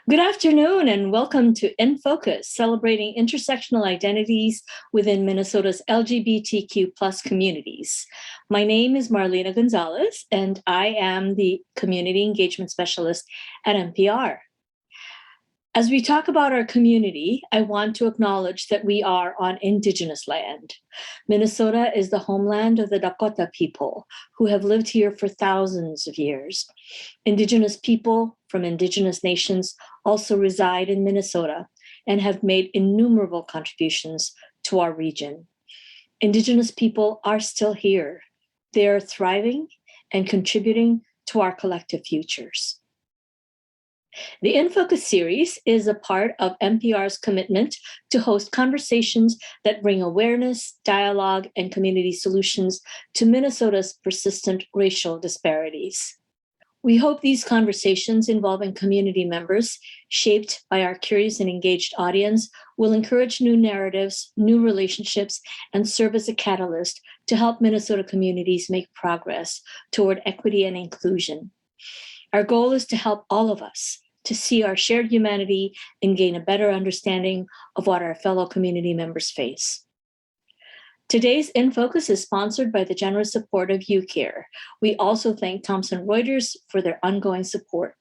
Good afternoon and welcome to In Focus, celebrating intersectional identities within Minnesota's LGBTQ plus communities. My name is Marlena Gonzalez and I am the Community Engagement Specialist at NPR. As we talk about our community, I want to acknowledge that we are on Indigenous land. Minnesota is the homeland of the Dakota people, who have lived here for thousands of years. Indigenous people from Indigenous nations also reside in Minnesota and have made innumerable contributions to our region. Indigenous people are still here. They are thriving and contributing to our collective futures. The In Focus series is a part of NPR's commitment to host conversations that bring awareness, dialogue, and community solutions to Minnesota's persistent racial disparities. We hope these conversations involving community members, shaped by our curious and engaged audience, will encourage new narratives, new relationships, and serve as a catalyst to help Minnesota communities make progress toward equity and inclusion. Our goal is to help all of us to see our shared humanity and gain a better understanding of what our fellow community members face. Today's In Focus is sponsored by the generous support of UCare. We also thank Thomson Reuters for their ongoing support.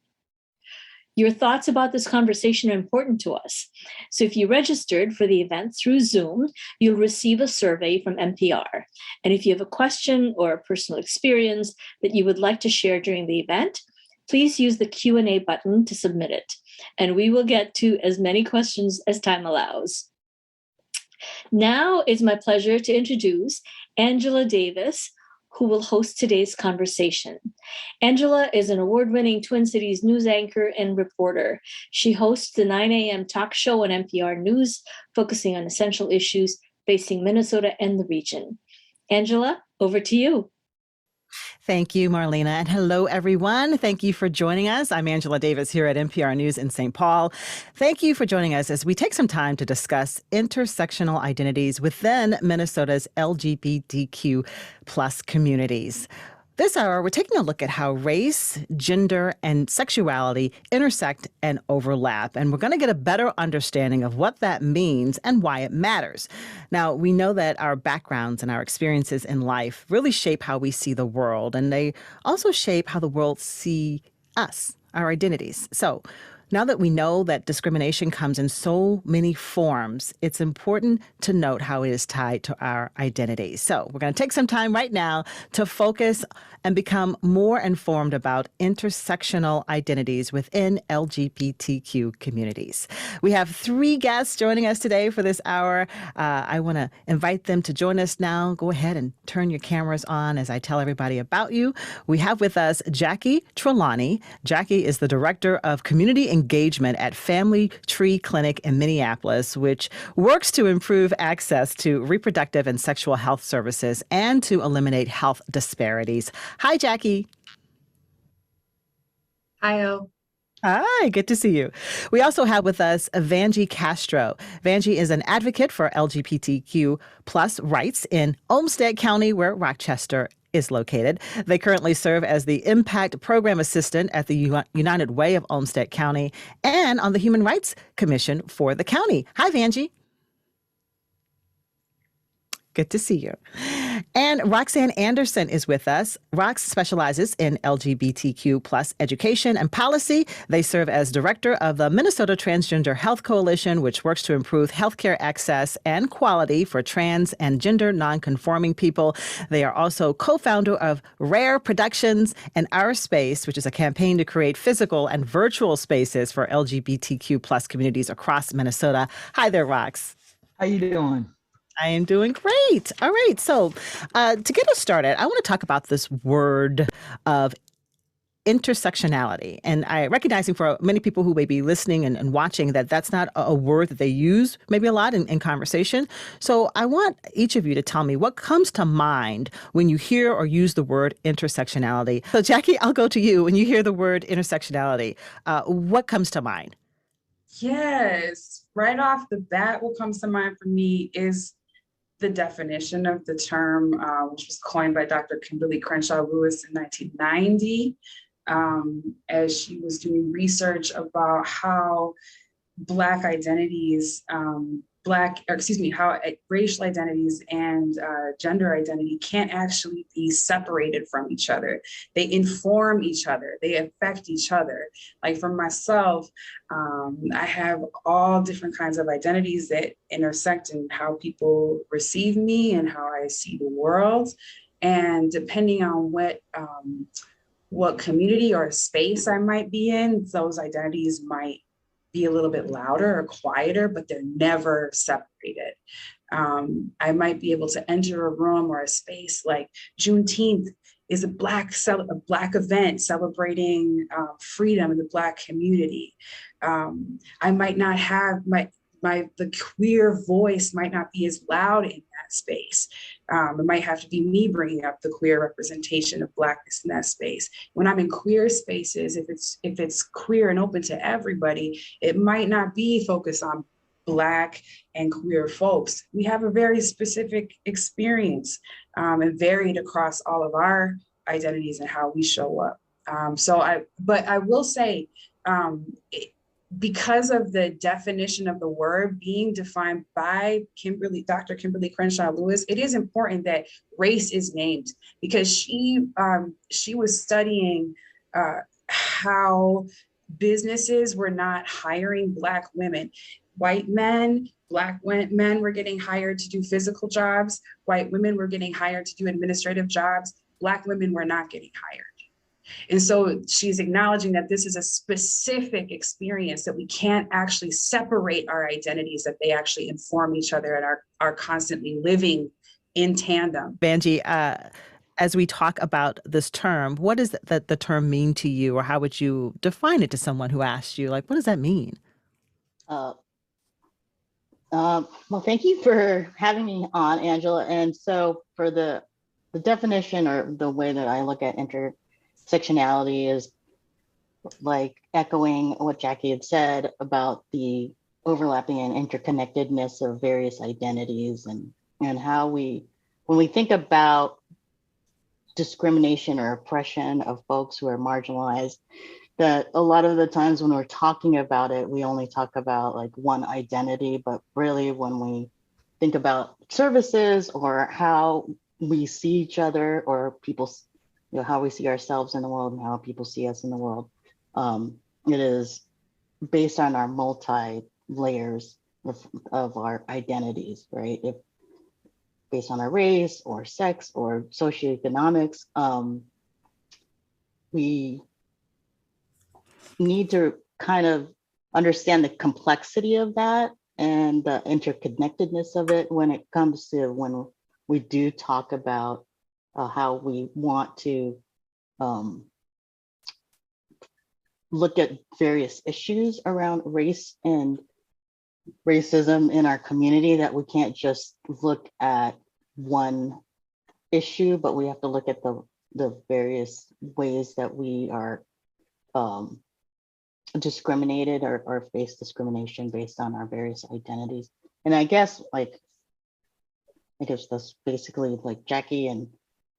Your thoughts about this conversation are important to us. So if you registered for the event through Zoom, you'll receive a survey from NPR. And if you have a question or a personal experience that you would like to share during the event, please use the Q&A button to submit it, and we will get to as many questions as time allows. Now it's my pleasure to introduce Angela Davis, who will host today's conversation. Angela is an award-winning Twin Cities news anchor and reporter. She hosts the 9 a.m. talk show on NPR News, focusing on essential issues facing Minnesota and the region. Angela, over to you. Thank you, Marlena. And hello, everyone. Thank you for joining us. I'm Angela Davis here at NPR News in St. Paul. Thank you for joining us as we take some time to discuss intersectional identities within Minnesota's LGBTQ plus communities. This hour, we're taking a look at how race, gender, and sexuality intersect and overlap. And we're going to get a better understanding of what that means and why it matters. Now, we know that our backgrounds and our experiences in life really shape how we see the world. And they also shape how the world sees us, our identities. So now that we know that discrimination comes in so many forms, it's important to note how it is tied to our identities. So we're going to take some time right now to focus and become more informed about intersectional identities within LGBTQ communities. We have three guests joining us today for this hour. I want to invite them to join us now. Go ahead and turn your cameras on as I tell everybody about you. We have with us Jacki Trelawny. Jacki is the Director of Community Engagement at Family Tree Clinic in Minneapolis, which works to improve access to reproductive and sexual health services and to eliminate health disparities. Hi, Jacki. Hi-o. Hi, good to see you. We also have with us Vangie Castro. Vangie is an advocate for LGBTQ plus rights in Olmsted County, where Rochester is located. They currently serve as the Impact Program Assistant at the United Way of Olmsted County and on the Human Rights Commission for the county. Hi, Vangie. Good to see you. And Roxanne Anderson is with us. Rox specializes in LGBTQ plus education and policy. They serve as director of the Minnesota Transgender Health Coalition, which works to improve healthcare access and quality for trans and gender nonconforming people. They are also co-founder of Rare Productions and Our Space, which is a campaign to create physical and virtual spaces for LGBTQ plus communities across Minnesota. Hi there, Rox. How you doing? I am doing great. All right. So to get us started, I want to talk about this word of intersectionality. And I recognizing for many people who may be listening and watching that that's not a word that they use maybe a lot in conversation. So I want each of you to tell me what comes to mind when you hear or use the word intersectionality. So Jacki, I'll go to you. When you hear the word intersectionality, what comes to mind? Yes, right off the bat, what comes to mind for me is the definition of the term, which was coined by Dr. Kimberly Crenshaw Lewis in 1990. as she was doing research about how Black identities, how racial identities and gender identity can't actually be separated from each other. They inform each other, they affect each other. Like for myself, I have all different kinds of identities that intersect in how people receive me and how I see the world. And depending on what community or space I might be in, those identities might be a little bit louder or quieter, but they're never separated. I might be able to enter a room or a space like Juneteenth is a Black event celebrating freedom in the Black community. I might not have the queer voice might not be as loud in that space. It might have to be me bringing up the queer representation of Blackness in that space. When I'm in queer spaces, if it's queer and open to everybody, it might not be focused on Black and queer folks. We have a very specific experience and varied across all of our identities and how we show up. But I will say, because of the definition of the word being defined by Dr. Kimberly Crenshaw Lewis, it is important that race is named, because she was studying how businesses were not hiring Black women. White men, Black men were getting hired to do physical jobs. White women were getting hired to do administrative jobs. Black women were not getting hired. And so she's acknowledging that this is a specific experience, that we can't actually separate our identities, that they actually inform each other and are constantly living in tandem. Vangie, as we talk about this term, what does the term mean to you, or how would you define it to someone who asked you, like, what does that mean? Well, thank you for having me on, Angela. And so for the definition, or the way that I look at intersectionality, is like echoing what Jacki had said about the overlapping and interconnectedness of various identities, and how when we think about discrimination or oppression of folks who are marginalized, that a lot of the times when we're talking about it, we only talk about like one identity, but really when we think about services or how we see each other, or people, how we see ourselves in the world and how people see us in the world, it is based on our multi-layers of our identities, right? If based on our race or sex or socioeconomics, we need to kind of understand the complexity of that and the interconnectedness of it when it comes to when we do talk about how we want to look at various issues around race and racism in our community, that we can't just look at one issue, but we have to look at the various ways that we are discriminated or face discrimination based on our various identities. And I guess that's basically like Jacki and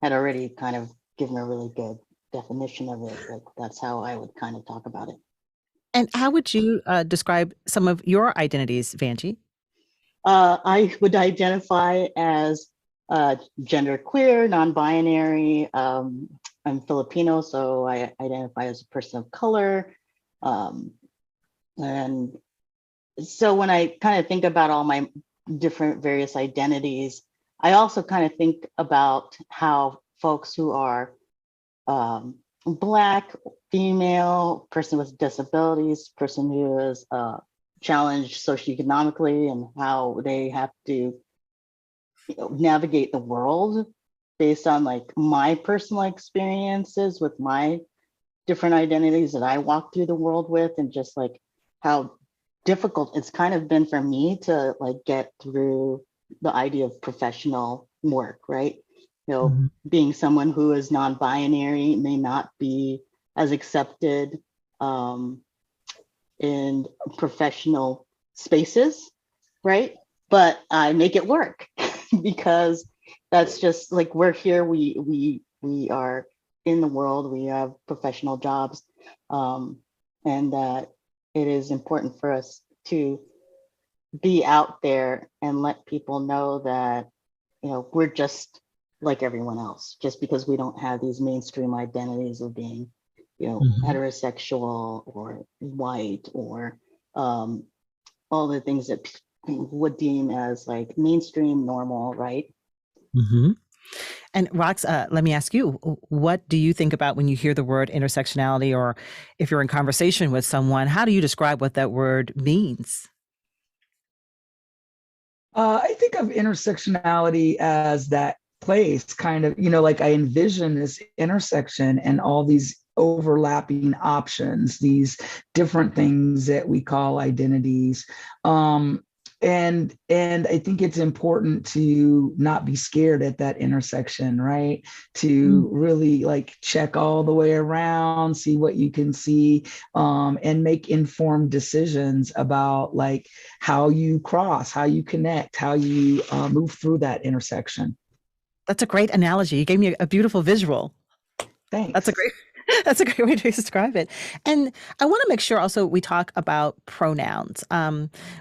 had already kind of given a really good definition of it. Like that's how I would kind of talk about it. And how would you describe some of your identities, Vangie? I would identify as genderqueer, non-binary. I'm Filipino, so I identify as a person of color. And so when I kind of think about all my different various identities, I also kind of think about how folks who are Black, female, person with disabilities, person who is challenged socioeconomically, and how they have to navigate the world based on like my personal experiences with my different identities that I walk through the world with, and just like how difficult it's kind of been for me to like get through the idea of professional work, right? Being someone who is non-binary may not be as accepted in professional spaces, right? But I make it work because that's just like, we're here, we are in the world, we have professional jobs, and that it is important for us to be out there and let people know that, we're just like everyone else, just because we don't have these mainstream identities of being, heterosexual or white or all the things that people would deem as like mainstream normal, right? Mm-hmm. And Rox, let me ask you, what do you think about when you hear the word intersectionality, or if you're in conversation with someone, how do you describe what that word means? I think of intersectionality as that place, kind of, like I envision this intersection and all these overlapping options, these different things that we call identities. And I think it's important to not be scared at that intersection, right? To really like check all the way around, see what you can see, and make informed decisions about like how you cross, how you connect, how you move through that intersection. That's a great analogy. You gave me a beautiful visual. Thanks. That's a great way to describe it. And I want to make sure also we talk about pronouns.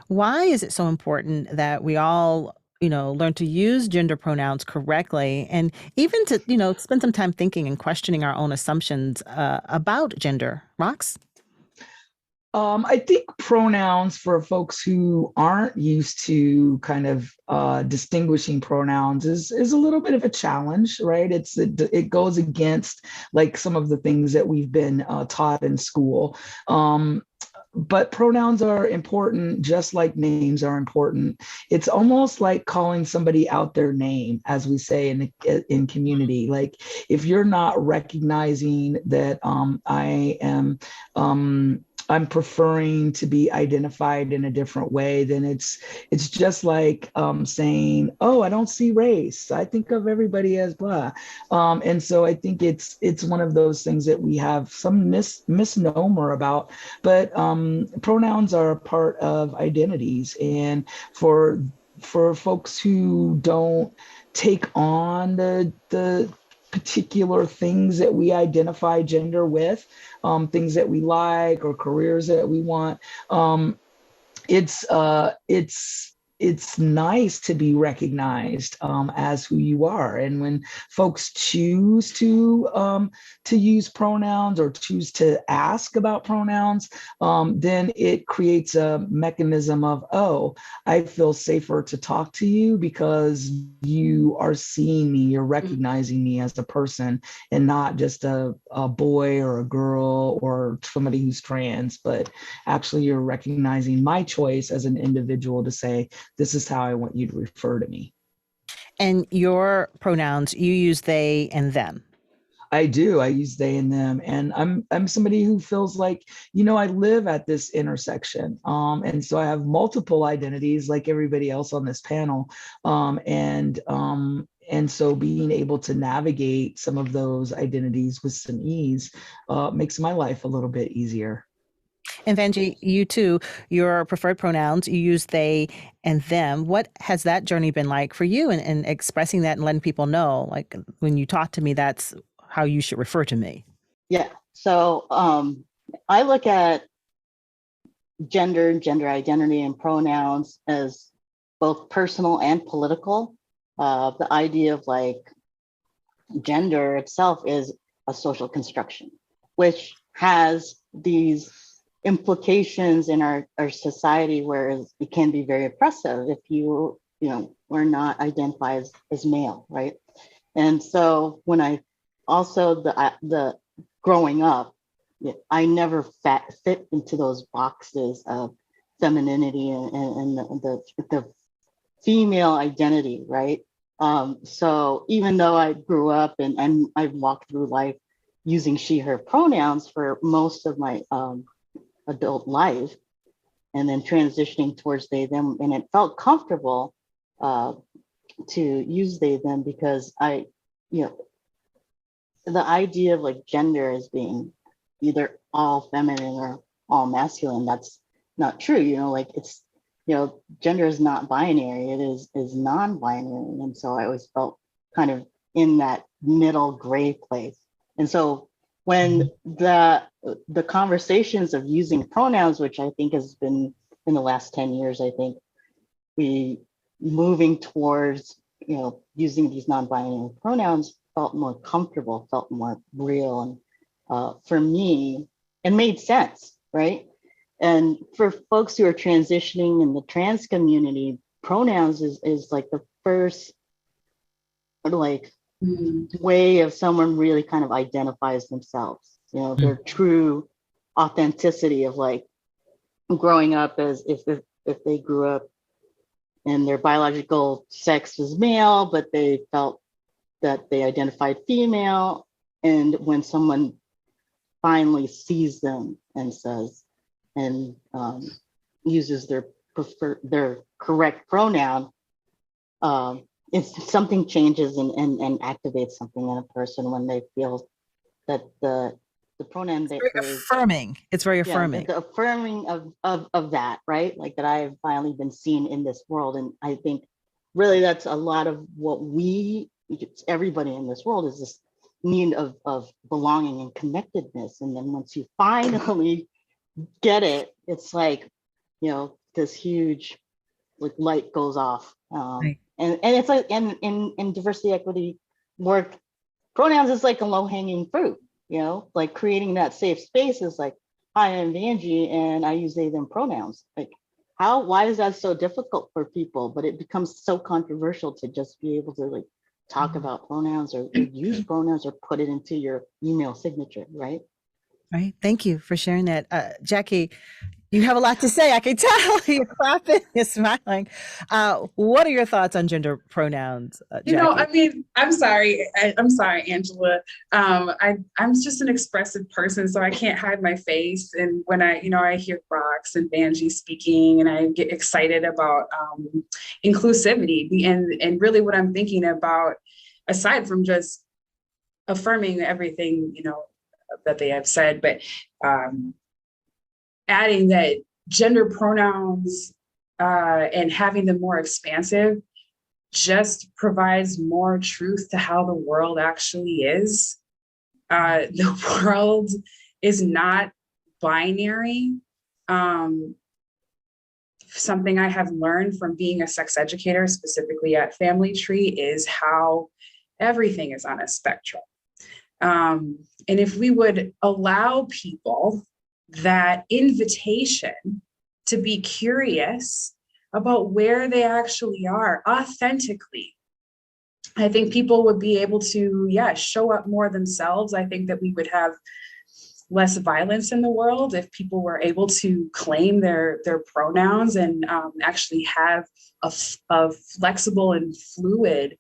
Why is it so important that we all, learn to use gender pronouns correctly, and even to, spend some time thinking and questioning our own assumptions about gender? Rox? I think pronouns, for folks who aren't used to kind of distinguishing pronouns, is a little bit of a challenge, right? It goes against like some of the things that we've been taught in school. But pronouns are important, just like names are important. It's almost like calling somebody out their name, as we say in community. Like if you're not recognizing that I'm preferring to be identified in a different way, then it's just like saying, oh, I don't see race, I think of everybody as blah. And so I think it's one of those things that we have some misnomer about. But pronouns are a part of identities, and for folks who don't take on the particular things that we identify gender with, things that we like or careers that we want, it's nice to be recognized as who you are. And when folks choose to use pronouns or choose to ask about pronouns, then it creates a mechanism of, oh, I feel safer to talk to you because you are seeing me, you're recognizing me as a person and not just a boy or a girl or somebody who's trans, but actually you're recognizing my choice as an individual to say, this is how I want you to refer to me. And your pronouns, you use they and them. I do. I use they and them, and I'm somebody who feels like, I live at this intersection, and so I have multiple identities, like everybody else on this panel, and so being able to navigate some of those identities with some ease makes my life a little bit easier. And Vangie, you too, your preferred pronouns, you use they and them. What has that journey been like for you, and expressing that and letting people know, like when you talk to me, that's how you should refer to me? Yeah. So I look at gender identity, and pronouns as both personal and political. The idea of like gender itself is a social construction, which has these implications in our society where it can be very oppressive if you are not identified as male, right? And so when I also the growing up, I never fit into those boxes of femininity and the female identity, right? So even though I grew up and I've walked through life using she, her pronouns for most of my adult life, and then transitioning towards they, them, and it felt comfortable to use they, them because the idea of like gender as being either all feminine or all masculine, that's not true. Like it's, gender is not binary, it is non-binary. And so I always felt kind of in that middle gray place. And so when the conversations of using pronouns, which I think has been in the last 10 years, I think we moving towards, using these non-binary pronouns felt more comfortable, felt more real. And for me, it made sense, right? And for folks who are transitioning in the trans community, pronouns is like the first way of someone really kind of identifies themselves, their true authenticity of like growing up as if they grew up and their biological sex was male, but they felt that they identified female. And when someone finally sees them and says, and uses their correct pronoun, it's something changes and activates something in a person when they feel that the pronoun that very affirming. It's very affirming. The affirming of that, right? Like that I've finally been seen in this world. And I think really that's a lot of what everybody in this world is this need of belonging and connectedness. And then once you finally get it, it's like, this huge light goes off. Right. And it's like in diversity equity work, pronouns is like a low-hanging fruit, like creating that safe space is like, hi, I'm Vangie and I use they them pronouns. Like why is that so difficult for people? But it becomes so controversial to just be able to like talk about pronouns or use pronouns or put it into your email signature, right? Right. Thank you for sharing that. Jacki, you have a lot to say. I can tell. You're clapping, you're smiling. What are your thoughts on gender pronouns, Jacki? I'm sorry. I'm sorry, Angela. I'm just an expressive person, so I can't hide my face. And when I hear Rox and Vangie speaking, and I get excited about inclusivity, and really what I'm thinking about, aside from just affirming everything, that they have said, but adding that gender pronouns and having them more expansive just provides more truth to how the world actually is. The world is not binary. Something I have learned from being a sex educator, specifically at Family Tree, is how everything is on a spectrum. And if we would allow people that invitation to be curious about where they actually are authentically, I think people would be able to, show up more themselves. I think that we would have less violence in the world if people were able to claim their pronouns and actually have a flexible and fluid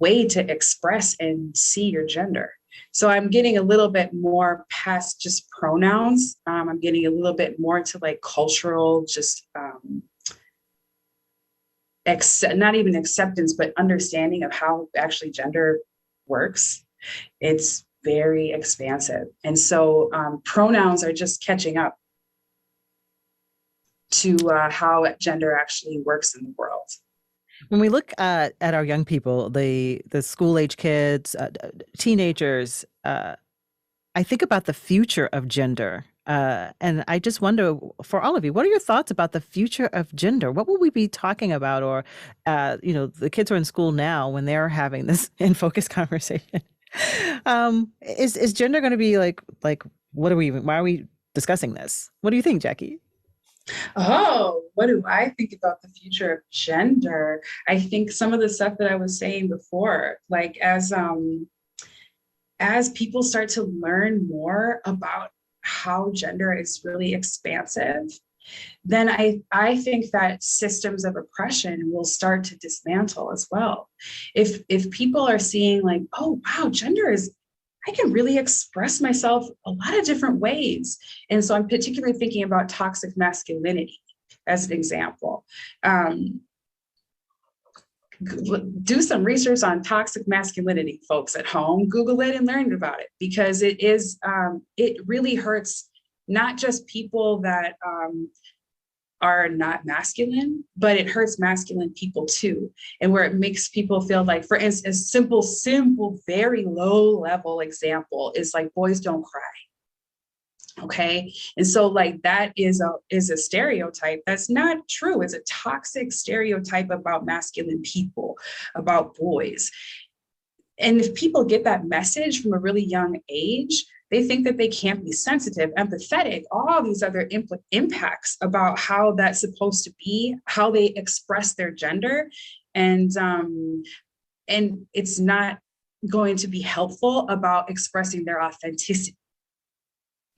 way to express and see your gender. So I'm getting a little bit more past just pronouns. I'm getting a little bit more to like cultural, just not even acceptance, but understanding of how actually gender works. It's very expansive. And so pronouns are just catching up to how gender actually works in the world. When we look at our young people, the school age kids, teenagers, I think about the future of gender. And I just wonder, for all of you, what are your thoughts about the future of gender? What will we be talking about? Or, the kids are in school now when they're having this in focus conversation. Is gender going to be like, why are we discussing this? What do you think, Jacki? Oh, what do I think about the future of gender? I think some of the stuff that I was saying before, like as people start to learn more about how gender is really expansive, then I think that systems of oppression will start to dismantle as well. If people are seeing like, oh, wow, I can really express myself a lot of different ways. And so I'm particularly thinking about toxic masculinity as an example. Do some research on toxic masculinity, folks at home. Google it and learn about it, because it really hurts not just people that are not masculine, but it hurts masculine people too. And where it makes people feel like, for instance, a simple, very low level example is like boys don't cry. Okay. And so like that is a stereotype that's not true. It's a toxic stereotype about masculine people, about boys. And if people get that message from a really young age, they think that they can't be sensitive, empathetic, all these other impacts about how that's supposed to be, how they express their gender. And it's not going to be helpful about expressing their authenticity.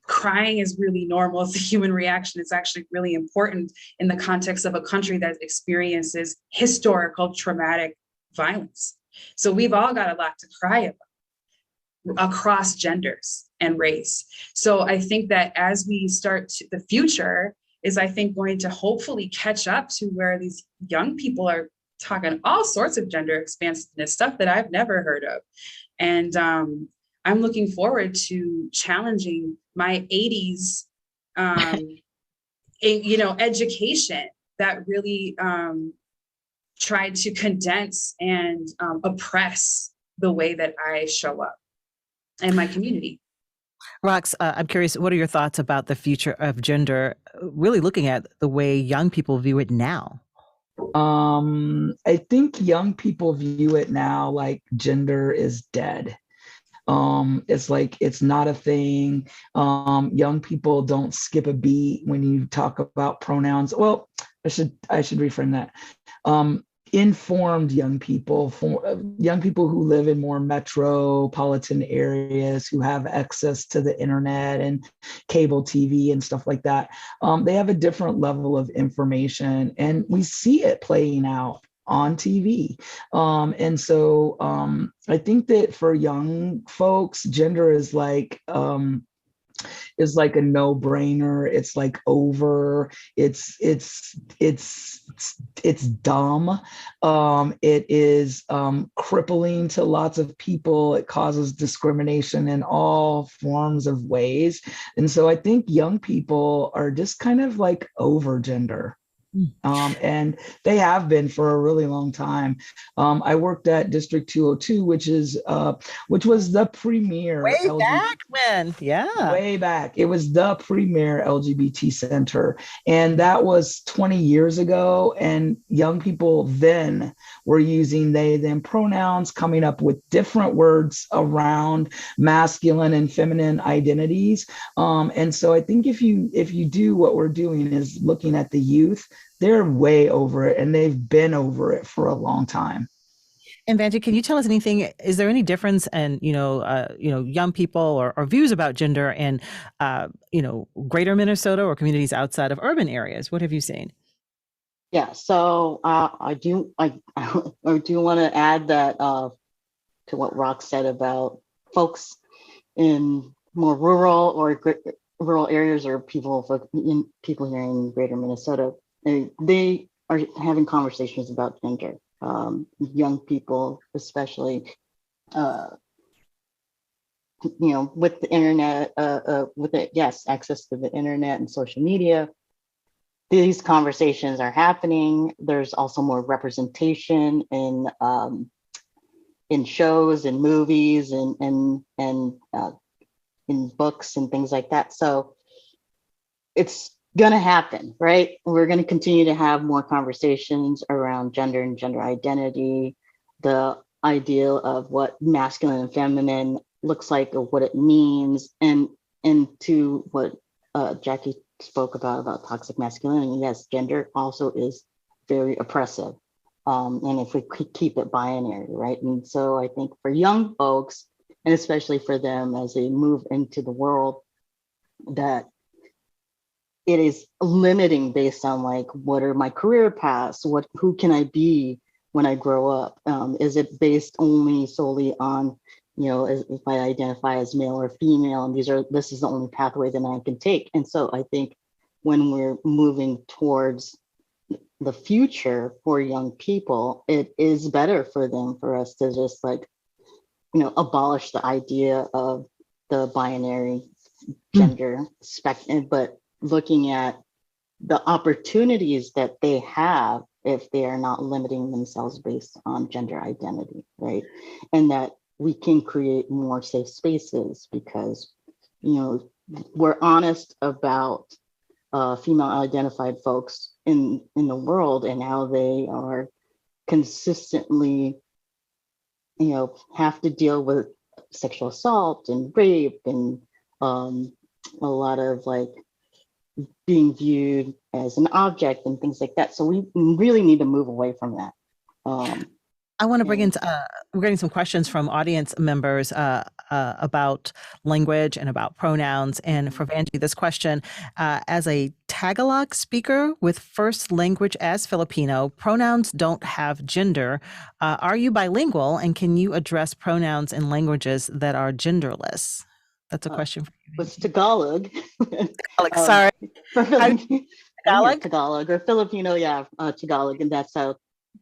Crying is really normal. It's a human reaction. It's actually really important in the context of a country that experiences historical traumatic violence. So we've all got a lot to cry about across genders and race. So I think that as we start the future is, I think, going to hopefully catch up to where these young people are talking all sorts of gender expansiveness stuff that I've never heard of. And I'm looking forward to challenging my 80s, education that really tried to condense and oppress the way that I show up in my community. Rox, I'm curious, what are your thoughts about the future of gender, really looking at the way young people view it now? I think young people view it now like gender is dead. It's like it's not a thing. Young people don't skip a beat when you talk about pronouns. Well, I should reframe that. Informed young people, young people who live in more metropolitan areas, who have access to the internet and cable TV and stuff like that, they have a different level of information, and we see it playing out on TV. And so I think that for young folks, gender is like a no-brainer. It's like over. It's dumb. It is crippling to lots of people. It causes discrimination in all forms of ways. And so I think young people are just kind of like over gender. And they have been for a really long time. I worked at District 202, which was the premier Way back when, yeah. Way back. It was the premier LGBT center. And that was 20 years ago. And young people then were using they, them pronouns, coming up with different words around masculine and feminine identities. And so I think if you do what we're doing is looking at the youth, they're way over it, and they've been over it for a long time. And Vangie, can you tell us anything? Is there any difference in young people or views about gender in greater Minnesota or communities outside of urban areas? What have you seen? Yeah, so I do want to add that to what Rox said about folks in more rural areas or people here in greater Minnesota. They are having conversations about gender. Young people, especially, with the internet, access to the internet and social media, these conversations are happening. There's also more representation in shows and movies and in books and things like that. So it's gonna happen, right? We're gonna continue to have more conversations around gender and gender identity, the ideal of what masculine and feminine looks like or what it means, and to what Jacki spoke about toxic masculinity. Yes, gender also is very oppressive, and if we could keep it binary, right? And so I think for young folks, and especially for them as they move into the world, that it is limiting based on like, what are my career paths? Who can I be when I grow up? Is it based only solely on, if I identify as male or female, and this is the only pathway that I can take? And so I think when we're moving towards the future for young people, it is better for us to just abolish the idea of the binary gender spectrum, but looking at the opportunities that they have if they are not limiting themselves based on gender identity, right? And that we can create more safe spaces because, you know, we're honest about female identified folks in the world and how they are consistently, you know, have to deal with sexual assault and rape and a lot of like being viewed as an object and things like that. So we really need to move away from that. I want to bring in, we're getting some questions from audience members about language and about pronouns. And for Vangie, this question, as a Tagalog speaker with first language as Filipino, pronouns don't have gender. Are you bilingual and can you address pronouns in languages that are genderless? That's a question for you. With Tagalog. Sorry. For Tagalog? Tagalog or Filipino, yeah, Tagalog. And that's how,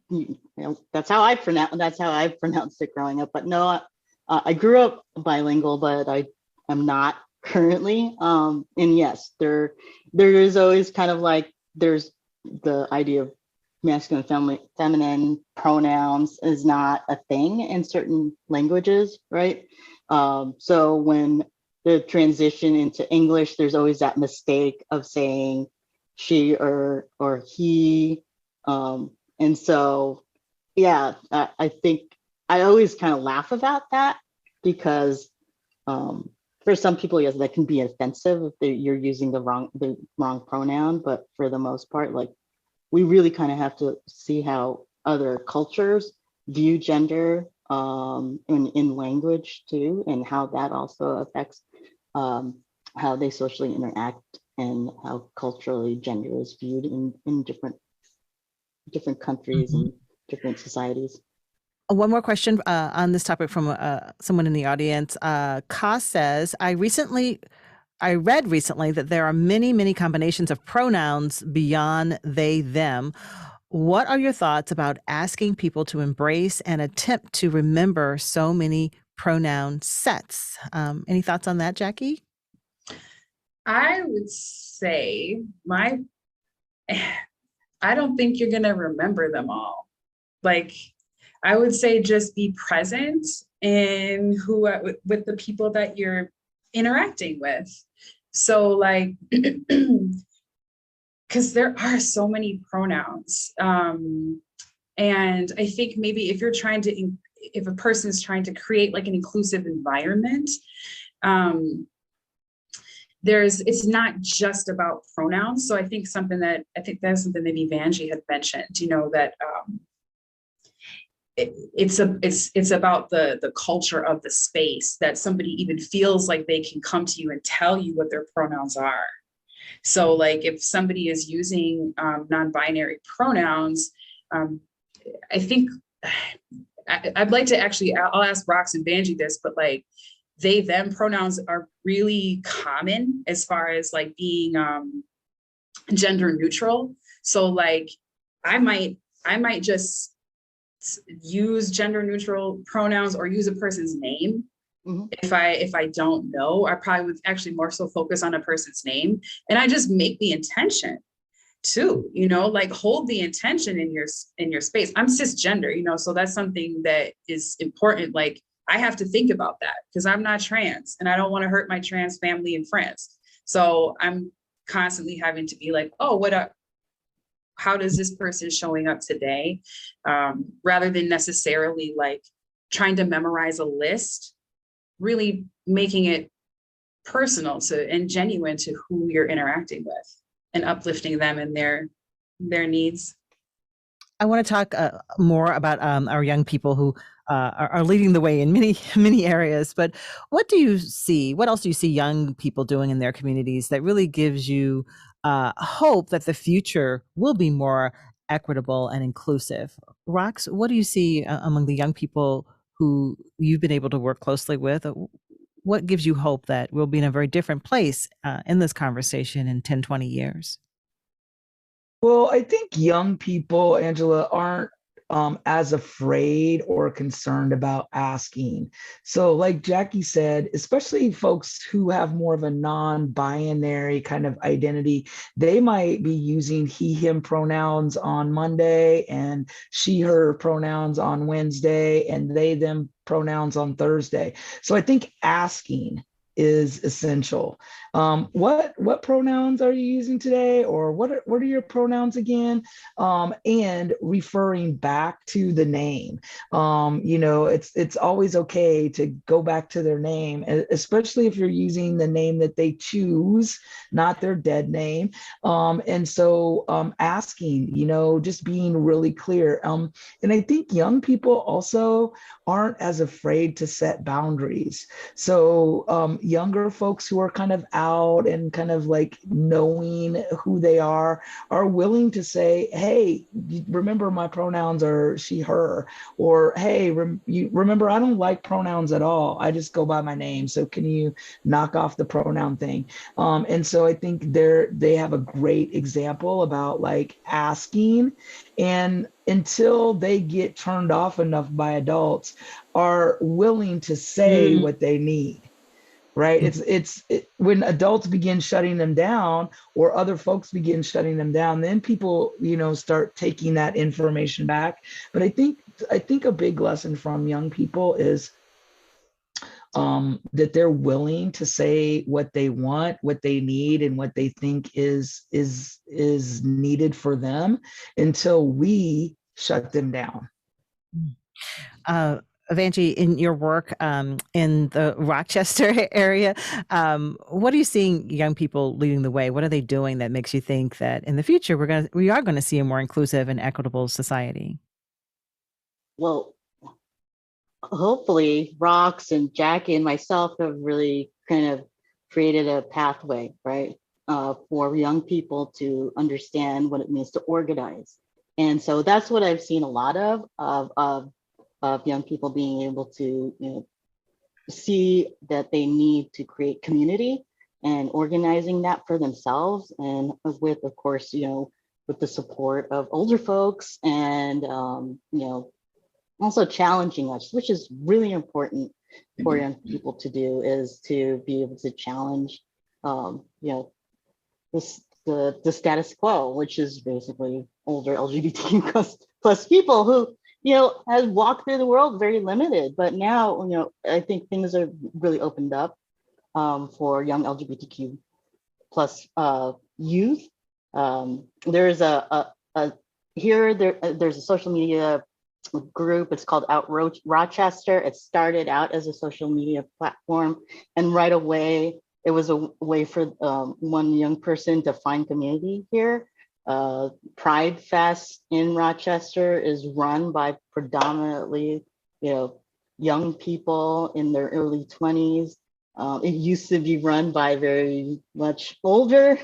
you know, that's how I pronounced it growing up. But no, I grew up bilingual, but I am not currently. And yes, there is always kind of like there's the idea of masculine, feminine pronouns is not a thing in certain languages, right? So when the transition into English, there's always that mistake of saying she or he. And so, yeah, I think I always kind of laugh about that because for some people, yes, that can be offensive if you're using the wrong pronoun. But for the most part, like we really kind of have to see how other cultures view gender in language too, and how that also affects how they socially interact and how culturally gender is viewed in different countries and different societies. One more question on this topic from someone in the audience. Ka says, I read recently that there are many, many combinations of pronouns beyond they, them. What are your thoughts about asking people to embrace and attempt to remember so many pronoun sets? Any thoughts on that, Jacki? I would say I don't think you're going to remember them all. Like, I would say just be present in with the people that you're interacting with. So like, because there are so many pronouns. And I think maybe if a person's trying to create like an inclusive environment, it's not just about pronouns. So I think that's something maybe Vangie had mentioned, you know, that it's about the culture of the space, that somebody even feels like they can come to you and tell you what their pronouns are. So like if somebody is using non-binary pronouns, I think I'd like to I'll ask Rox and Vangie this, but like they, them pronouns are really common as far as like being gender neutral. So like I might just use gender neutral pronouns or use a person's name. If I don't know, I probably would actually more so focus on a person's name, and I just make the intention too, you know, like hold the intention in your space. I'm cisgender, you know, so that's something that is important. Like I have to think about that because I'm not trans and I don't want to hurt my trans family and friends. So I'm constantly having to be like, oh, how does this person showing up today? Rather than necessarily like trying to memorize a list, really making it personal and genuine to who you're interacting with and uplifting them and their needs. I want to talk more about our young people who are leading the way in many areas. But what else do you see young people doing in their communities that really gives you hope that the future will be more equitable and inclusive? Rox, what do you see among the young people who you've been able to work closely with? What gives you hope that we'll be in a very different place in this conversation in 10, 20 years? Well, I think young people, Angela, aren't as afraid or concerned about asking. So like Jacki said, especially folks who have more of a non-binary kind of identity, they might be using he, him pronouns on Monday and she, her pronouns on Wednesday and they, them pronouns on Thursday. So I think asking is essential. What pronouns are you using today, or what are your pronouns again? And referring back to the name. It's always okay to go back to their name, especially if you're using the name that they choose, not their dead name. And so asking, just being really clear. And I think young people also aren't as afraid to set boundaries. So younger folks who are kind of out and kind of like knowing who they are willing to say, hey, remember my pronouns are she, her, or hey, remember I don't like pronouns at all. I just go by my name. So can you knock off the pronoun thing? And so I think they have a great example about like asking, and until they get turned off enough by adults, are willing to say what they need. Right. It's when adults begin shutting them down or other folks begin shutting them down, then people, start taking that information back. But I think a big lesson from young people is that they're willing to say what they want, what they need, and what they think is needed for them until we shut them down. Vangie, in your work in the Rochester area, what are you seeing young people leading the way? What are they doing that makes you think that in the future we are going to see a more inclusive and equitable society? Well, hopefully Rox and Jacki and myself have really kind of created a pathway, right, for young people to understand what it means to organize. And so that's what I've seen a lot of young people being able to see that they need to create community and organizing that for themselves, and with, of course, with the support of older folks, and also challenging us, which is really important for young people to do, is to be able to challenge the status quo, which is basically older LGBTQ plus people who has walked through the world very limited. But now, I think things are really opened up for young LGBTQ plus youth. There's there's a social media group. It's called Out Rochester. It started out as a social media platform, and right away it was a way for one young person to find community here. Pride Fest in Rochester is run by predominantly, young people in their early 20s. It used to be run by very much older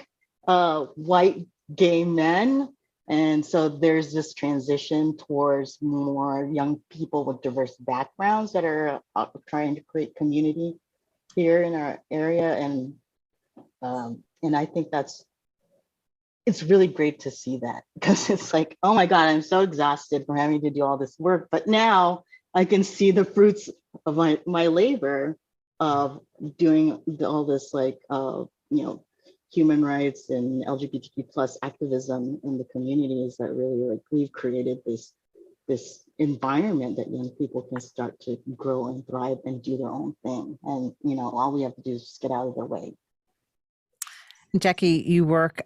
white gay men. And so there's this transition towards more young people with diverse backgrounds that are trying to create community here in our area. And I think it's really great to see that, because it's like, oh my God, I'm so exhausted from having to do all this work. But now I can see the fruits of my labor of doing all this, like, human rights and LGBTQ plus activism in the communities, that really, like, we've created this environment that young people can start to grow and thrive and do their own thing. And, all we have to do is just get out of their way. Jacki, you work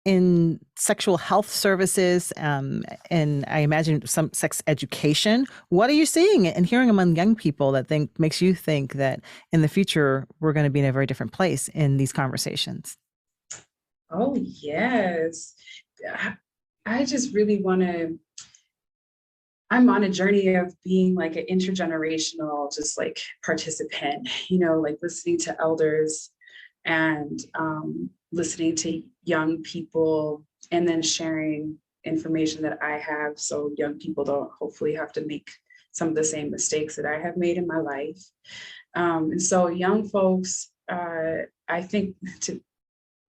in sexual health services, and I imagine some sex education. What are you seeing and hearing among young people that makes you think that in the future we're going to be in a very different place in these conversations? Oh, yes. I just really I'm on a journey of being like an intergenerational, just like participant, like listening to elders and listening to young people, and then sharing information that I have, so young people don't hopefully have to make some of the same mistakes that I have made in my life. And so young folks, I think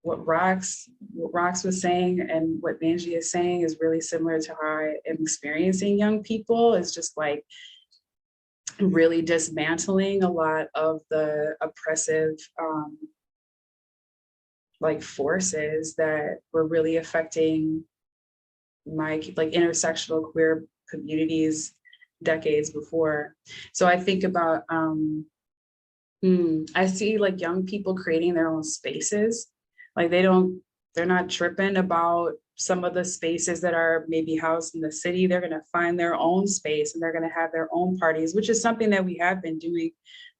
what Rox was saying and what Vangie is saying is really similar to how I am experiencing young people. Is just like really dismantling a lot of the oppressive like forces that were really affecting my like intersectional queer communities decades before. So I think about I see like young people creating their own spaces. Like they're not tripping about some of the spaces that are maybe housed in the city. They're gonna find their own space and they're gonna have their own parties, which is something that we have been doing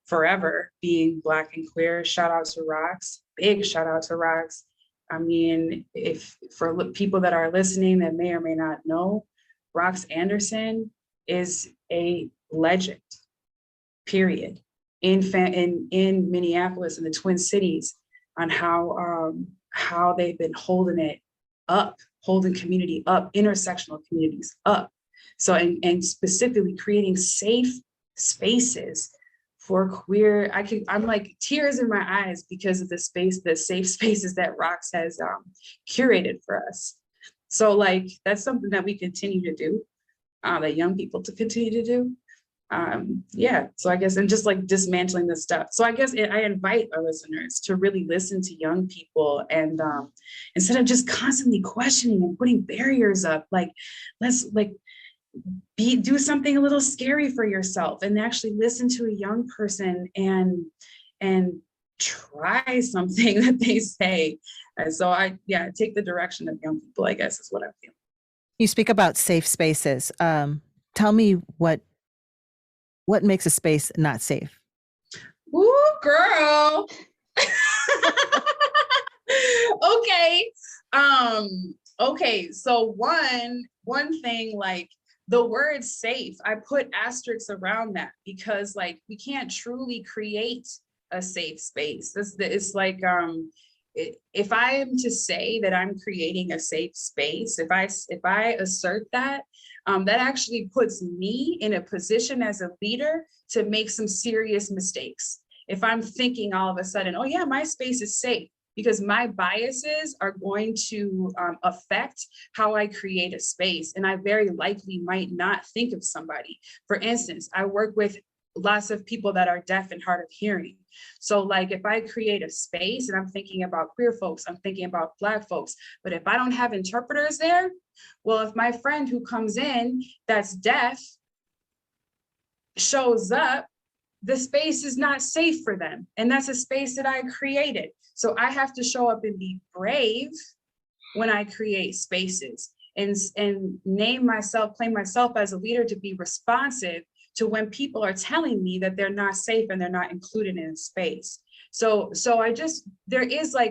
forever, being Black and queer. Shout out to Rox, big shout out to Rox. I mean, if for people that are listening that may or may not know, Roxanne Anderson is a legend, period, in Minneapolis and the Twin Cities, on how they've been holding it up, holding community up, intersectional communities up. So, and specifically creating safe spaces for queer, I'm like tears in my eyes because of the safe spaces that Rox has curated for us. So like, that's something that we continue to do, that young people to continue to do. Yeah, so I guess, and just like dismantling this stuff. So I guess I invite our listeners to really listen to young people and instead of just constantly questioning and putting barriers up, like, let's like do something a little scary for yourself and actually listen to a young person and try something that they say. And so I take the direction of young people, I guess, is what I feel. You speak about safe spaces. Tell me what makes a space not safe? Ooh, girl. Okay. Okay. So one thing, like the word safe, I put asterisks around that because like we can't truly create a safe space. It's like if I am to say that I'm creating a safe space, if I assert that, that actually puts me in a position as a leader to make some serious mistakes. If I'm thinking all of a sudden, oh yeah, my space is safe, because my biases are going to affect how I create a space. And I very likely might not think of somebody. For instance, I work with lots of people that are deaf and hard of hearing. So like if I create a space and I'm thinking about queer folks, I'm thinking about Black folks, but if I don't have interpreters there, well, if my friend who comes in that's deaf shows up, the space is not safe for them. And that's a space that I created. So I have to show up and be brave when I create spaces and claim myself as a leader to be responsive to when people are telling me that they're not safe and they're not included in a space. So there's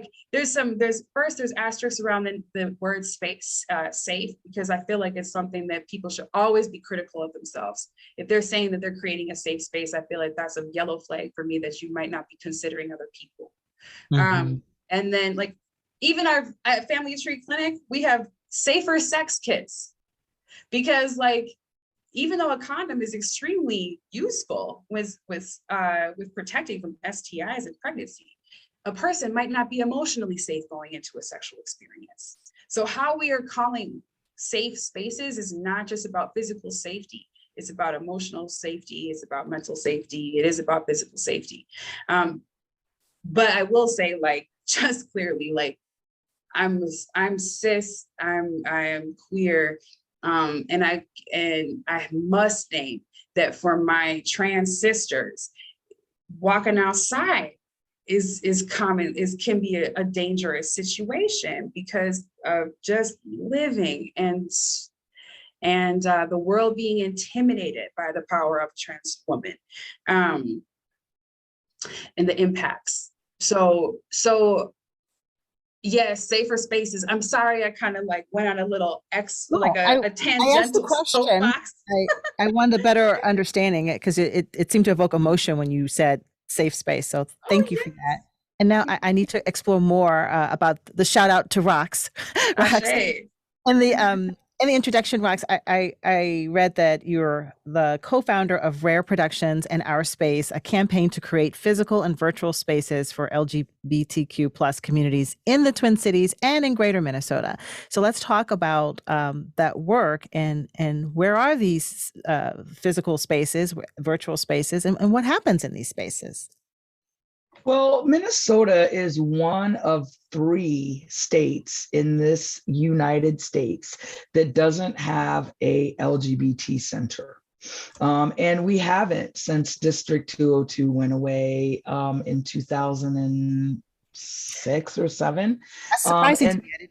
asterisks around the word space, safe, because I feel like it's something that people should always be critical of themselves. If they're saying that they're creating a safe space, I feel like that's a yellow flag for me that you might not be considering other people. Mm-hmm. And then like, even at Family Tree Clinic, we have safer sex kits, because like, even though a condom is extremely useful with protecting from STIs and pregnancy, a person might not be emotionally safe going into a sexual experience. So how we are calling safe spaces is not just about physical safety. It's about emotional safety. It's about mental safety. It is about physical safety. But I will say, like, just clearly, like, I'm cis, I am queer. And I must name that for my trans sisters, walking outside can be a dangerous situation because of just living and the world being intimidated by the power of a trans woman, and the impacts. So yes, safer spaces. I'm sorry, I kind of like went on a little a tangential I asked the question. I wanted a better understanding it because it seemed to evoke emotion when you said safe space. So thank you for that. And now I need to explore more about the shout out to Rox. And In the introduction, Rox, I read that you're the co-founder of Rare Productions and Our Space, a campaign to create physical and virtual spaces for LGBTQ plus communities in the Twin Cities and in Greater Minnesota. So let's talk about that work and where are these physical spaces, virtual spaces, and what happens in these spaces? Well, Minnesota is one of 3 states in this United States that doesn't have a LGBT center. And we haven't since District 202 went away in 2006 or 7. That's surprising to And me.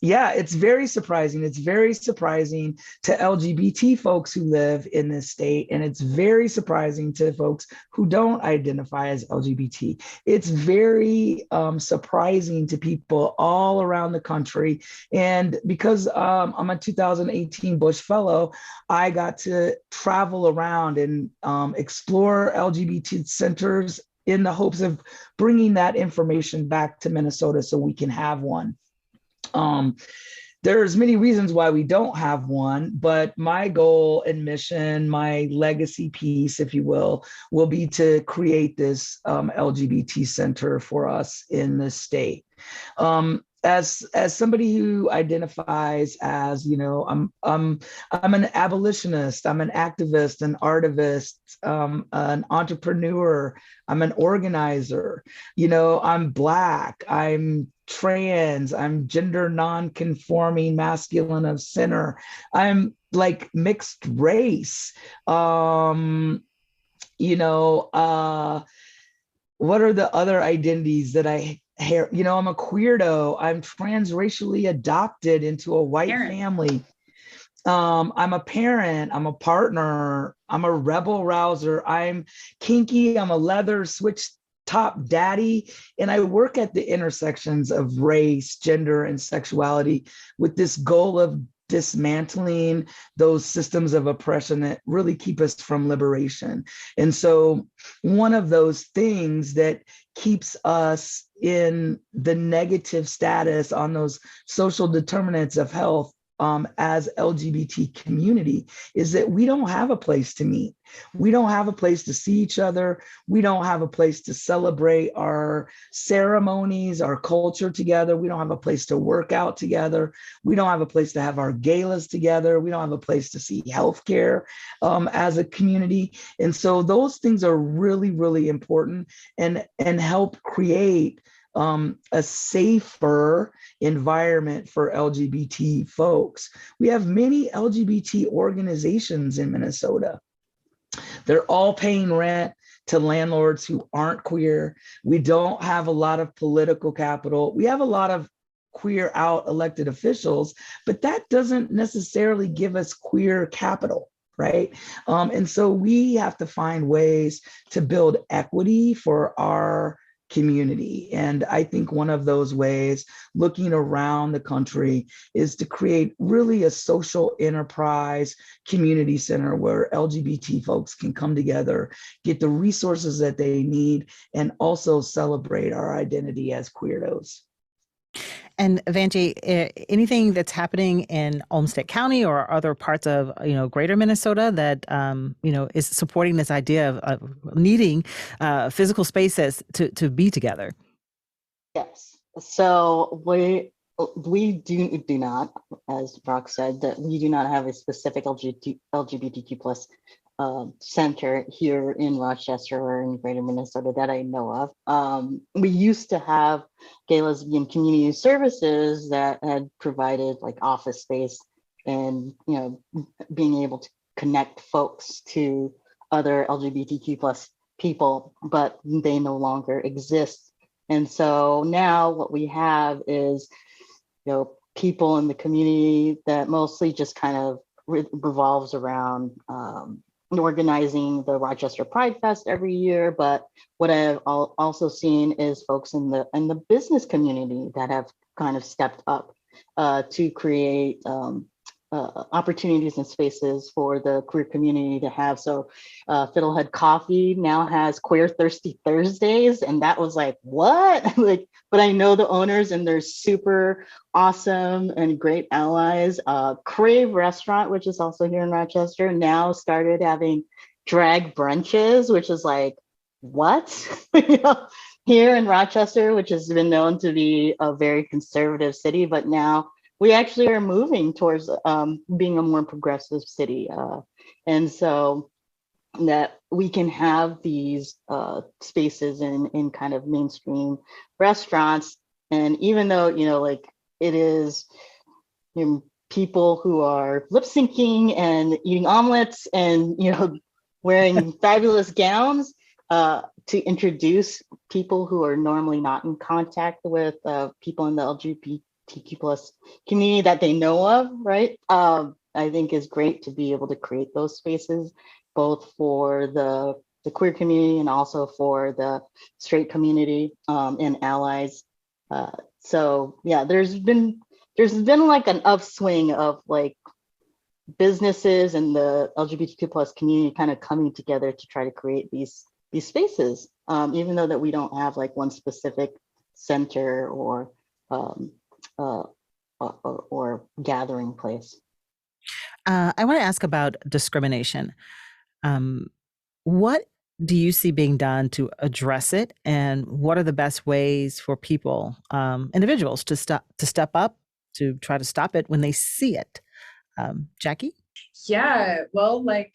yeah, it's very surprising. It's very surprising to LGBT folks who live in this state, and it's very surprising to folks who don't identify as LGBT. It's very surprising to people all around the country. And because I'm a 2018 Bush Fellow, I got to travel around and explore LGBT centers in the hopes of bringing that information back to Minnesota so we can have one. There's many reasons why we don't have one, but my goal and mission, my legacy piece, if you will be to create this LGBT center for us in this state. As somebody who identifies as, I'm an abolitionist, I'm an activist, an artivist, an entrepreneur, I'm an organizer, I'm Black, I'm trans, I'm gender non-conforming, masculine of center, I'm like mixed race. What are the other identities that I hear? I'm a queerdo, I'm transracially adopted into a white family. I'm a parent, I'm a partner, I'm a rebel rouser, I'm kinky, I'm a leather switch top daddy, and I work at the intersections of race, gender, and sexuality with this goal of dismantling those systems of oppression that really keep us from liberation. And so one of those things that keeps us in the negative status on those social determinants of health as LGBT community is that we don't have a place to meet. We don't have a place to see each other. We don't have a place to celebrate our ceremonies, our culture together. We don't have a place to work out together. We don't have a place to have our galas together. We don't have a place to see healthcare as a community. And so those things are really, really important and help create a safer environment for LGBT folks. We have many LGBT organizations in Minnesota. They're all paying rent to landlords who aren't queer. We don't have a lot of political capital. We have a lot of queer out elected officials, but that doesn't necessarily give us queer capital, right? And so we have to find ways to build equity for our community. And I think one of those ways, looking around the country, is to create really a social enterprise community center where LGBT folks can come together, get the resources that they need, and also celebrate our identity as queerdos. And Vangie, anything that's happening in Olmsted County or other parts of Greater Minnesota that is supporting this idea of needing physical spaces to be together? Yes. So we do not, as Rox said, that we do not have a specific LGBTQ plus center here in Rochester or in Greater Minnesota that I know of. We used to have gay, lesbian community services that had provided like office space and being able to connect folks to other LGBTQ plus people, but they no longer exist. And so now what we have is people in the community that mostly just kind of revolves around organizing the Rochester Pride Fest every year. But what I've also seen is folks in the business community that have kind of stepped up to create opportunities and spaces for the queer community to have. So Fiddlehead Coffee now has Queer Thirsty Thursdays, and that was like, what? Like, but I know the owners and they're super awesome and great allies. Crave Restaurant, which is also here in Rochester, now started having drag brunches, which is like, what? You know, here in Rochester, which has been known to be a very conservative city, but now we actually are moving towards being a more progressive city. And so that we can have these spaces in kind of mainstream restaurants. And even though, you know, like it is, you know, people who are lip syncing and eating omelets and, you know, wearing fabulous gowns, to introduce people who are normally not in contact with people in the LGBTQ plus community that they know of, right? I think is great to be able to create those spaces, both for the queer community and also for the straight community and allies. So yeah, there's been like an upswing of like businesses and the LGBTQ plus community kind of coming together to try to create these spaces, even though that we don't have like one specific center or gathering place. I want to ask about discrimination. What do you see being done to address it, and what are the best ways for people, individuals, to step up to try to stop it when they see it? Jacki? Yeah, well, like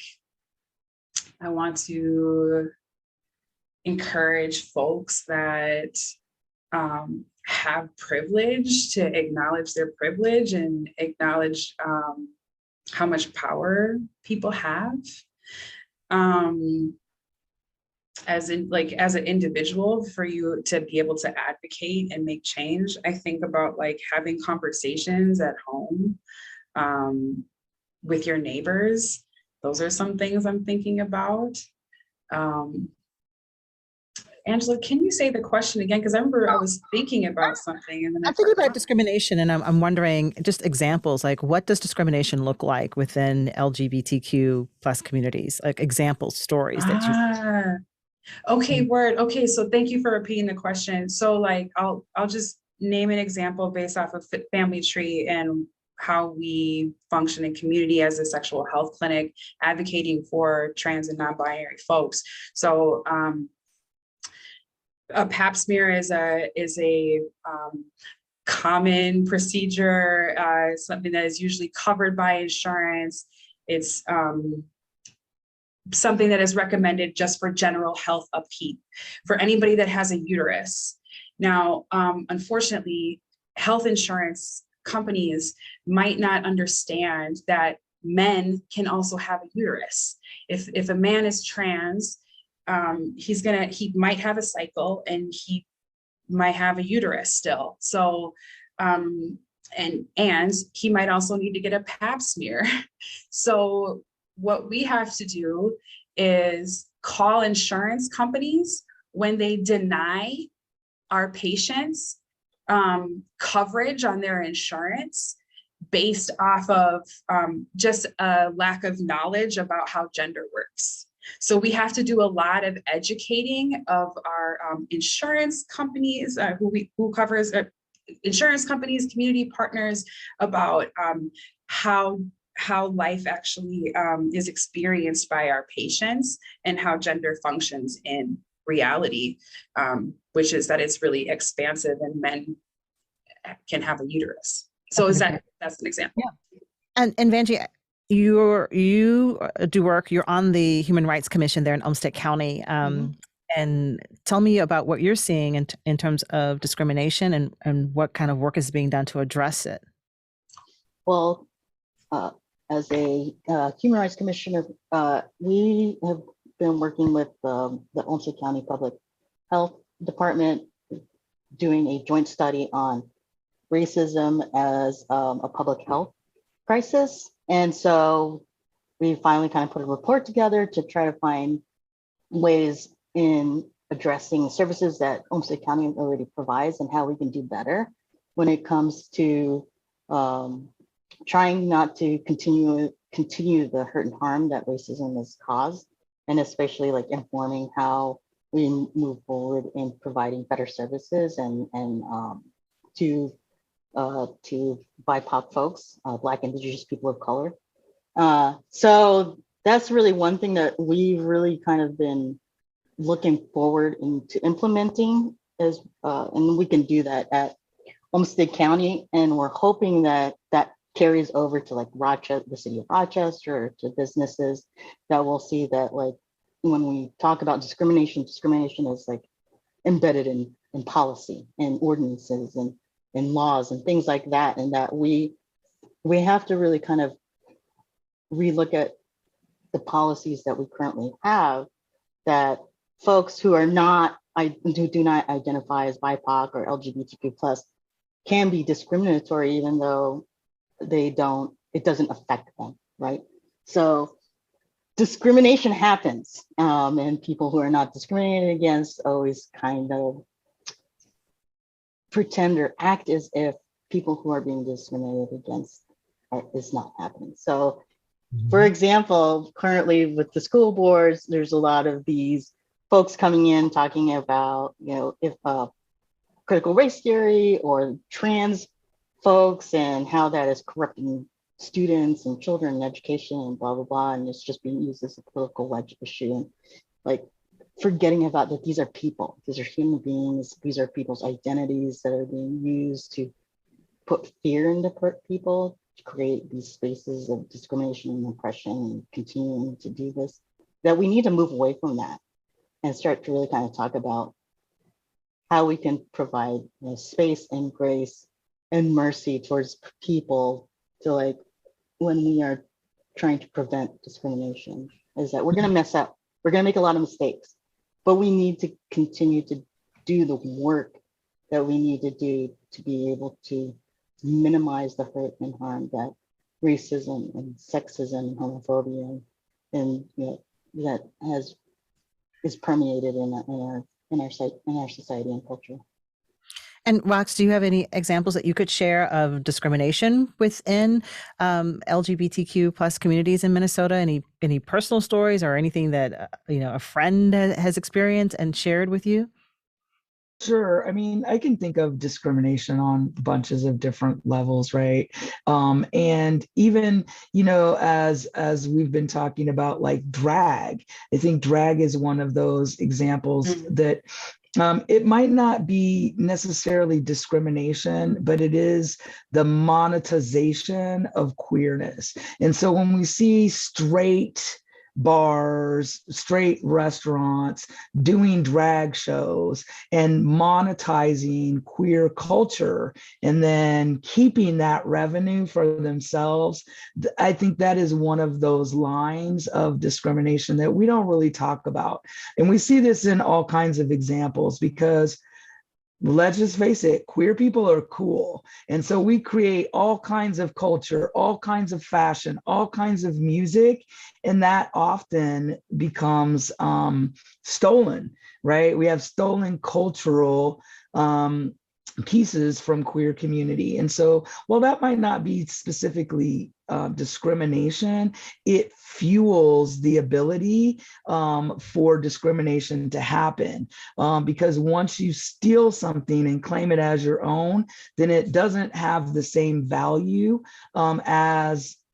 I want to encourage folks that have privilege to acknowledge their privilege and acknowledge how much power people have. As an individual, for you to be able to advocate and make change, I think about like having conversations at home with your neighbors. Those are some things I'm thinking about. Angela, can you say the question again? Because I remember I was thinking about something and then I'm thinking about discrimination, and I'm wondering just examples, like what does discrimination look like within LGBTQ plus communities? Like examples, stories that you. Okay, word. Okay, so thank you for repeating the question. So like I'll just name an example based off of Family Tree and how we function in community as a sexual health clinic advocating for trans and non-binary folks. So a pap smear is a common procedure, something that is usually covered by insurance. It's something that is recommended just for general health upkeep for anybody that has a uterus. Now, unfortunately, health insurance companies might not understand that men can also have a uterus. If a man is trans, he might have a cycle and he might have a uterus still. So, and he might also need to get a pap smear. So what we have to do is call insurance companies when they deny our patients coverage on their insurance based off of just a lack of knowledge about how gender works. So we have to do a lot of educating of our insurance companies, who covers insurance companies, community partners, about how life actually is experienced by our patients and how gender functions in reality, which is that it's really expansive and men can have a uterus. So that's an example. Yeah. And Vangie, you do work, you're on the Human Rights Commission there in Olmsted County. And tell me about what you're seeing in terms of discrimination and what kind of work is being done to address it. Well, as a Human Rights Commissioner, we have been working with the Olmsted County Public Health Department doing a joint study on racism as a public health crisis. And so we finally kind of put a report together to try to find ways in addressing services that Olmsted County already provides and how we can do better when it comes to trying not to continue the hurt and harm that racism has caused, and especially like informing how we move forward in providing better services and to BIPOC folks, Black, Indigenous people of color. So that's really one thing that we've really kind of been looking forward into implementing, is, and we can do that at Olmsted County, and we're hoping that that carries over to like Rochester, the city of Rochester, or to businesses, that will see that like when we talk about discrimination is like embedded in policy and ordinances and laws and things like that, and that we have to really kind of relook at the policies that we currently have, that folks who are not, who do not identify as BIPOC or LGBTQ plus can be discriminatory, even though it doesn't affect them, right? So discrimination happens, and people who are not discriminated against always kind of pretend or act as if people who are being discriminated against is not happening. So, for example, currently with the school boards, there's a lot of these folks coming in talking about, you know, if critical race theory or trans folks and how that is corrupting students and children in education and blah, blah, blah. And it's just being used as a political wedge issue. And like forgetting about that these are people, these are human beings, these are people's identities that are being used to put fear into people, to create these spaces of discrimination and oppression, and continuing to do this, that we need to move away from that and start to really kind of talk about how we can provide, you know, space and grace and mercy towards people to, like, when we are trying to prevent discrimination, is that we're going to mess up. We're going to make a lot of mistakes, but we need to continue to do the work that we need to do to be able to minimize the hurt and harm that racism and sexism and homophobia and you know, that is permeated in our society and culture. And Rox, do you have any examples that you could share of discrimination within LGBTQ plus communities in Minnesota? Any personal stories or anything that you know, a friend has experienced and shared with you? Sure. I mean, I can think of discrimination on bunches of different levels, right? And even, you know, as we've been talking about, like drag, I think drag is one of those examples that it might not be necessarily discrimination, but it is the monetization of queerness. And so when we see straight bars, straight restaurants doing drag shows and monetizing queer culture and then keeping that revenue for themselves, I think that is one of those lines of discrimination that we don't really talk about. And we see this in all kinds of examples because, let's just face it, queer people are cool. And so we create all kinds of culture, all kinds of fashion, all kinds of music, and that often becomes stolen, right? We have stolen cultural pieces from queer community. And so while that might not be specifically discrimination, it fuels the ability for discrimination to happen. Because once you steal something and claim it as your own, then it doesn't have the same value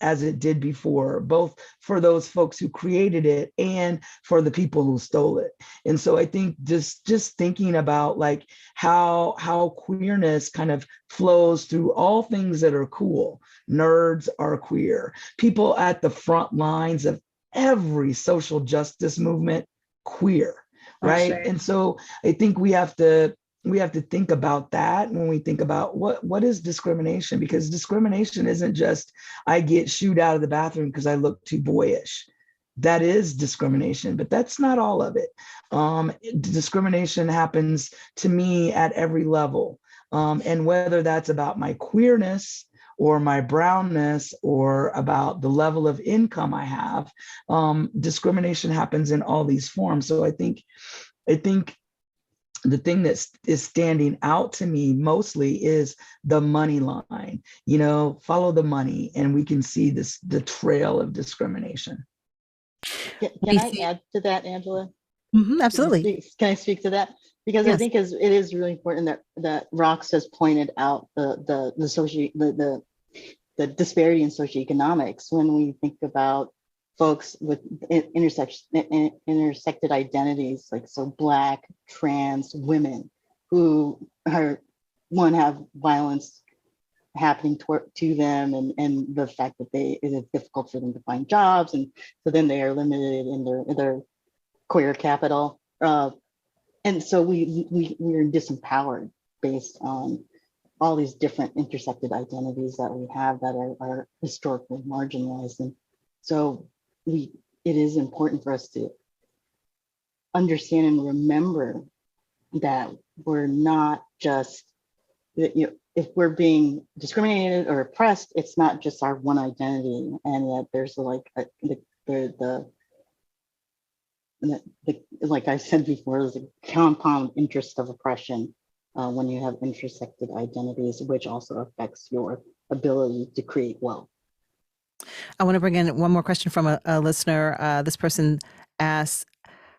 as it did before, both for those folks who created it and for the people who stole it. And so I think just thinking about like how queerness kind of flows through all things that are cool. Nerds are queer. People at the front lines of every social justice movement, queer, right? Okay. And so I think we have to think about that when we think about what is discrimination, because discrimination isn't just I get shooed out of the bathroom because I look too boyish. That is discrimination, but that's not all of it. Discrimination happens to me at every level. And whether that's about my queerness or my brownness or about the level of income I have, discrimination happens in all these forms. So I think the thing that is standing out to me mostly is the money line. Follow the money, and we can see the trail of discrimination. Can I add to that, Angela? Absolutely. Can I speak to that? Because Yes. I think it is really important that Rox has pointed out the disparity in socioeconomics when we think about folks with intersected identities, like Black, trans, women who have violence happening to them, and the fact that it is difficult for them to find jobs, and so then they are limited in their queer capital, and so we're disempowered based on all these different intersected identities that we have that are historically marginalized. And so it is important for us to understand and remember that we're not just, if we're being discriminated or oppressed, it's not just our one identity, and that there's like like I said before, there's a compound interest of oppression when you have intersected identities, which also affects your ability to create wealth. I want to bring in one more question from a listener. This person asks,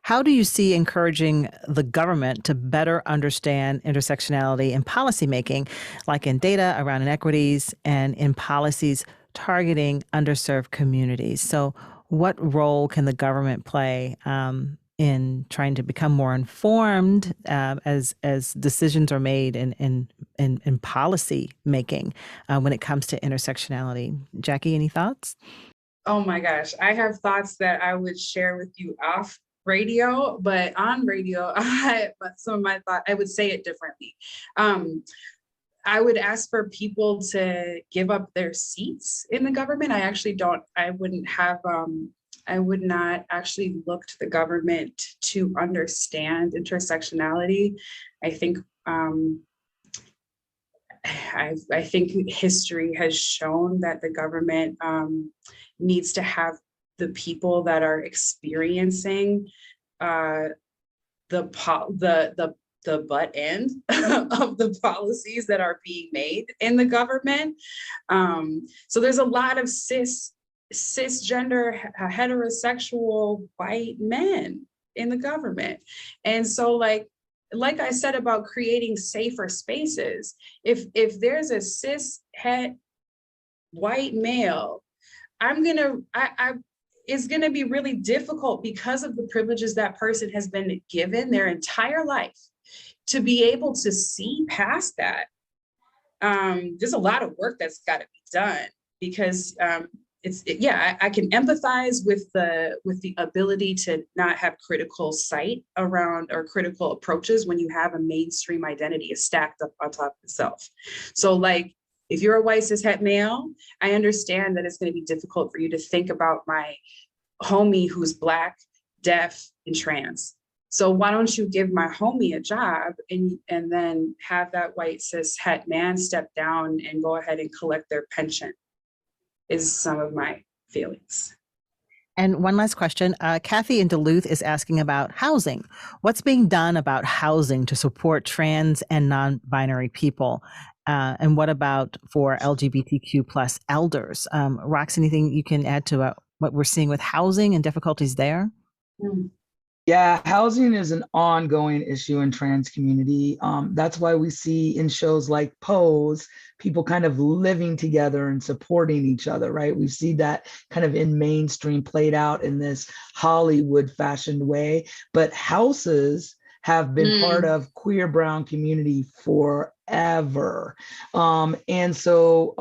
how do you see encouraging the government to better understand intersectionality in policymaking, like in data around inequities and in policies targeting underserved communities? So what role can the government play in trying to become more informed as decisions are made in policy making when it comes to intersectionality? Jacki, any thoughts? Oh my gosh, I have thoughts that I would share with you off radio, but on radio, but some of my thought, I would say it differently. I would ask for people to give up their seats in the government. I would not actually look to the government to understand intersectionality. I think I think history has shown that the government needs to have the people that are experiencing the butt end of the policies that are being made in the government. So there's a lot of cisgender, heterosexual white men in the government. And so like I said about creating safer spaces, if there's a cis het white male, it's gonna be really difficult because of the privileges that person has been given their entire life to be able to see past that. There's a lot of work that's got to be done because I can empathize with the ability to not have critical sight around or critical approaches when you have a mainstream identity is stacked up on top of itself. So like, if you're a white cis het male, I understand that it's going to be difficult for you to think about my homie who's Black, deaf, and trans. So why don't you give my homie a job and then have that white cis het man step down and go ahead and collect their pension, is some of my feelings. And one last question. Kathy in Duluth is asking about housing. What's being done about housing to support trans and non-binary people? And what about for LGBTQ plus elders? Rox, anything you can add to what we're seeing with housing and difficulties there? Yeah, housing is an ongoing issue in trans community. That's why we see in shows like Pose, people kind of living together and supporting each other, right? We see that kind of in mainstream played out in this Hollywood fashioned way, but houses have been part of queer brown community forever. And so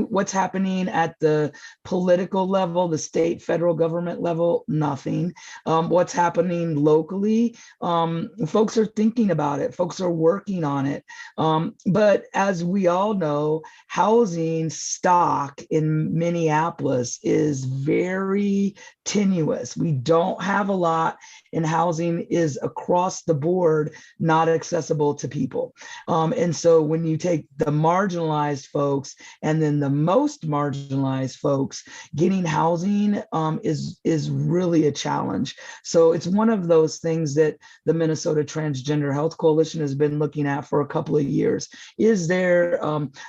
what's happening at the political level, the state, federal government level? Nothing. What's happening locally? Folks are thinking about it. Folks are working on it. But as we all know, housing stock in Minneapolis is very tenuous. We don't have a lot. in housing is across the board not accessible to people. And so when you take the marginalized folks and then the most marginalized folks, getting housing is really a challenge. So it's one of those things that the Minnesota Transgender Health Coalition has been looking at for a couple of years. Is there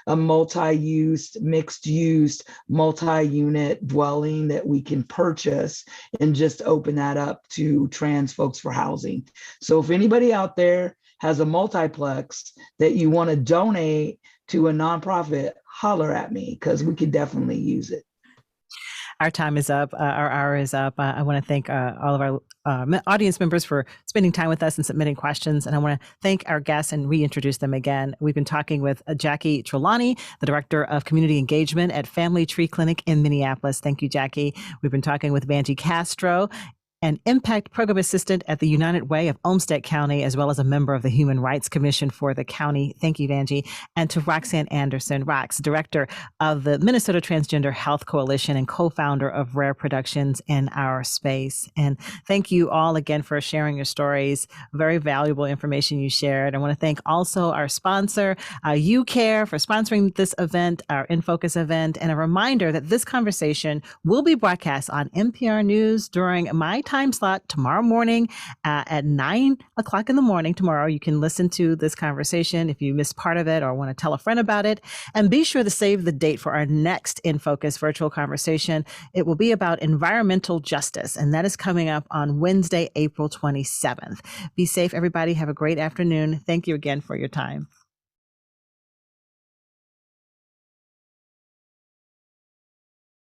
a multi-use, mixed-use, multi-unit dwelling that we can purchase and just open that up to trans folks for housing? So if anybody out there has a multiplex that you want to donate to a nonprofit, holler at me, because we could definitely use it. Our time is up. Our hour is up. I want to thank all of our audience members for spending time with us and submitting questions. And I want to thank our guests and reintroduce them again. We've been talking with Jacki Trelawny, the Director of Community Engagement at Family Tree Clinic in Minneapolis. Thank you, Jacki. We've been talking with Vangie Castro, an Impact Program Assistant at the United Way of Olmsted County, as well as a member of the Human Rights Commission for the county. Thank you, Vangie. And to Roxanne Anderson, Rox, Director of the Minnesota Transgender Health Coalition and co-founder of Rare Productions in Our Space. And thank you all again for sharing your stories. Very valuable information you shared. I want to thank also our sponsor, UCare, for sponsoring this event, our In Focus event, and a reminder that this conversation will be broadcast on NPR News during my time slot tomorrow morning at 9 o'clock in the morning. Tomorrow, you can listen to this conversation if you missed part of it or want to tell a friend about it. And be sure to save the date for our next In Focus virtual conversation. It will be about environmental justice, and that is coming up on Wednesday, April 27th. Be safe, everybody. Have a great afternoon. Thank you again for your time.